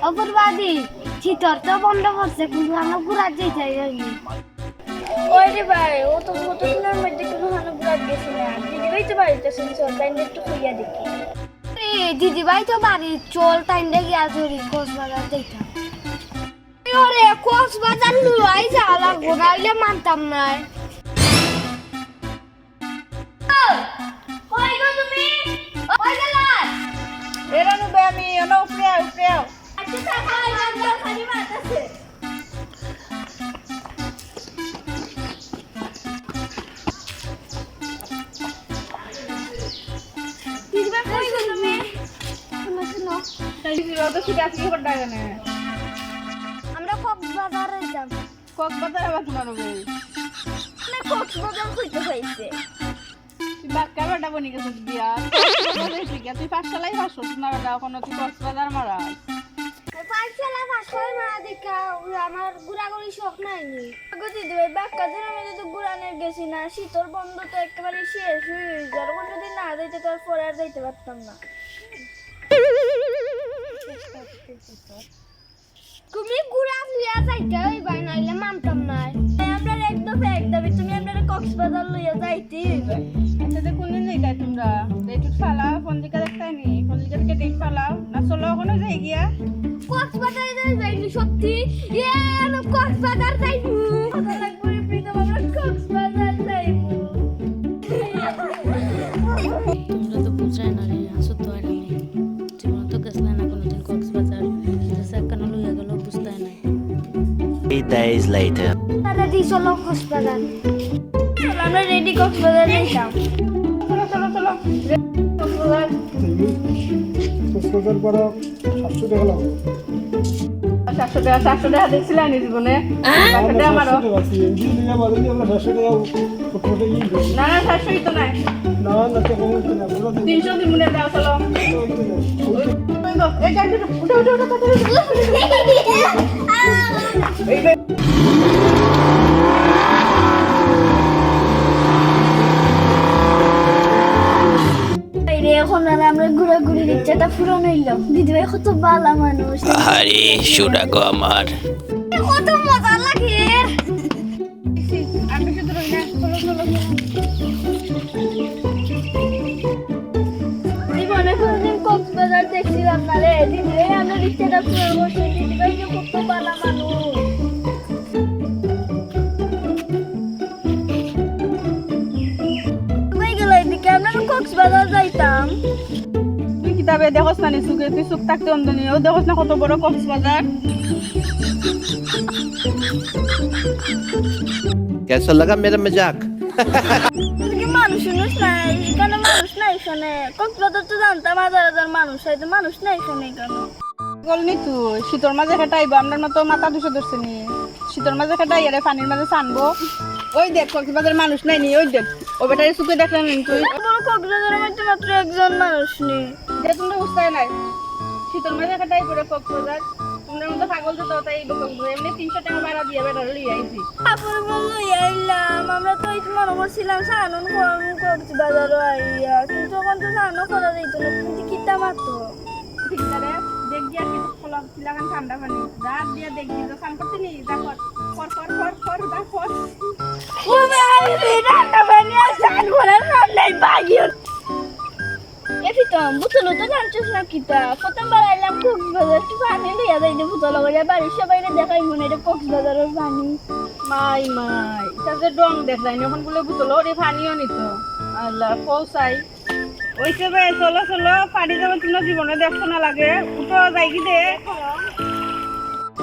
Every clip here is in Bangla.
অপরবাদী শীতর তো বন্ধ করছে কিন্তু আমরা ঘুরা যেতে যাইনি। ওই রে ভাই ও তো কতদিনের মধ্যে কোনো হানো ঘুরাত গেছি না দিদি ভাই তো বাড়িতে শুনছো তাই একটু খুইয়া দেখি। দিদি ভাই তো বাড়ি চল তাই দেখি আজরি কক্সবাজার দেখতাম। ওরে কক্সবাজার লুয়াই যাওয়া লাগবো নাইলে মানতাম না। কই গো তুমি? ওই গেলা। এরানো বে আমি এনো উপরে আচ্ছা খাই গঙ্গা খালি মারতেছে। দিদি ভাই কই গো তুমি? শুনো তাই দিদি তো ঠিক আছে কি করতে গেনে আমরা কক্সবাজারে যাব। কক্সবাজার আবার কোন রবে মানে কক্সবাজার হইতে হইছে। তুই বাক্কা বেটা বনি গেছিস বিয়া তুই পাঁচশালাই পাঁচশো না বেটা কোনো তুই কক্সবাজার মারা পাঁচশালা পাঁচশালা মারা দেখা আমার ঘোরাঘুরি শখ নাই নি। গতি দেবে বাক্কা ধরে আমি তো ঘুরানোর গেছি না শীতর বন্ধ তো একেবারে শেষ হয়ে যার যদি না যাইতে তোর পরে আর যাইতে পারতাম না। তুমি ঘুরা লইয়া যাইতে হইবাই নাইলে মানতাম না। আমরা একদম একদমই তুমি আমরা কক্সবাজার লইয়া যাইতেই হইবে। আচ্ছা তো কোনদিন যাইতা তোমরা ডেট ফালাও পঞ্জিকা দেখতাই নি পঞ্জিকা থেকে ডেট ফালাও না চলো ওখানে যাই গিয়া কক্সবাজারে যাইনি সত্যি আমি কক্সবাজার যাইবো। কথা লাগবে প্রীতম আমরা কক্সবাজার যাইবো। তোমরা তো বুঝাই না রে আসো তো আর আমি জীবন তো গেছলাই না কোনোদিন কক্সবাজার সেখানে লইয়া গেল বুঝতাই না। 3 days later. দাদি চলো কক্সবাজার। চলো আমরা রেডি কক্সবাজার যাইতাম। চলো কক্সবাজার কক্সবাজার পরে 700 টাকা লাগবে। 700 টাকা দেখছিলাম নি জীবনে 700 টাকা আমারও না 700 তো নাই 300 দিমুনে দাও চলো এই গাড়ি উঠো এখন আর আমরা ঘোরাঘুরির ইচ্ছাটা পূরণ হইল। দিদিভাই কত ভালো মানুষ আরে সুরা গো আমার কত মজা লাগে। আমি শুধু রই না চলো জীবনে কোনদিন কক্সবাজার দেখছিলাম না রে দিদিভাই আমরা ইচ্ছাটা পূরণ করছি দিদিভাই যে কত ভালো মানুষ। কক্সবাজার যাইতাম তুই কিতাবে দেখোস না সুখে তুই সুখ থাকতে অন্ধনি ও দেখোস না কত বড় কক্সবাজার। कैसा लगा मेरा मजाक কি মানুষ নাই এখানে মানুষ নাই এখানে কক্সবাজার তো জানতাম হাজার মানুষ হয়তো মানুষ নাই এখানে কেন বলনি তুই শীতর মাঝে খাটাইবো আপনার মতো মাথা দুশো ধরছে নি শীতর মাঝে খাটাই আরে পানির মাঝে ছানবো ওই দেখ কক্সবাজার মানুষ নাই নি ওই দেখ ও বেটারে সুখে দেখলেন তুই কক্সবাজারের মধ্যে মাত্র একজন মানুষ নেই যে তোমরা বুঝতে নাই শীতল মাঝে খাটাই করে কক্সবাজার তোমরা মতো পাগল তো তাই এমনি 300 টাকা ভাড়া দিয়ে বেটারে লিয়ে আইছি তারপরে বললো আইলাম আমরা তো এই মনে করছিলাম সানন কক্সবাজারও আইয়া কিন্তু ওখান তো সানও করা যাইতো না কিন্তু কিতা মাত্র ঠিক আছে দেখ গিয়া কিছু খোলা লাগান ঠান্ডা পানি রাত দিয়া দেখ গিয়া সান করতে নি যা কর দা কর ও ভাই ঠান্ডা পানি আর সান করার নাই বাগিও এফি তো বুঝলো তো জানছিস না কিতা প্রথমবার আইলাম কক্সবাজার একটু পানি লিয়া যাই দেবো চলো করে বাড়ির সবাই দেখাই মনে এটা কক্সবাজারের পানি মাই তাদের ডং দেখাই এখন বলে বুঝলো ওরে পানিও নিত আল্লাহ পৌঁছাই ওইসে ভাই চলো পানি যাবে তোমরা জীবনে দেখছো না লাগে উঠো যাই কি দে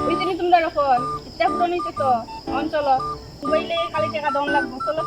ওই জন্য তোমরা এখন ইচ্ছা পুরো নিতে তো অঞ্চল দুবাইলে খালি টাকা দন লাগবো চলো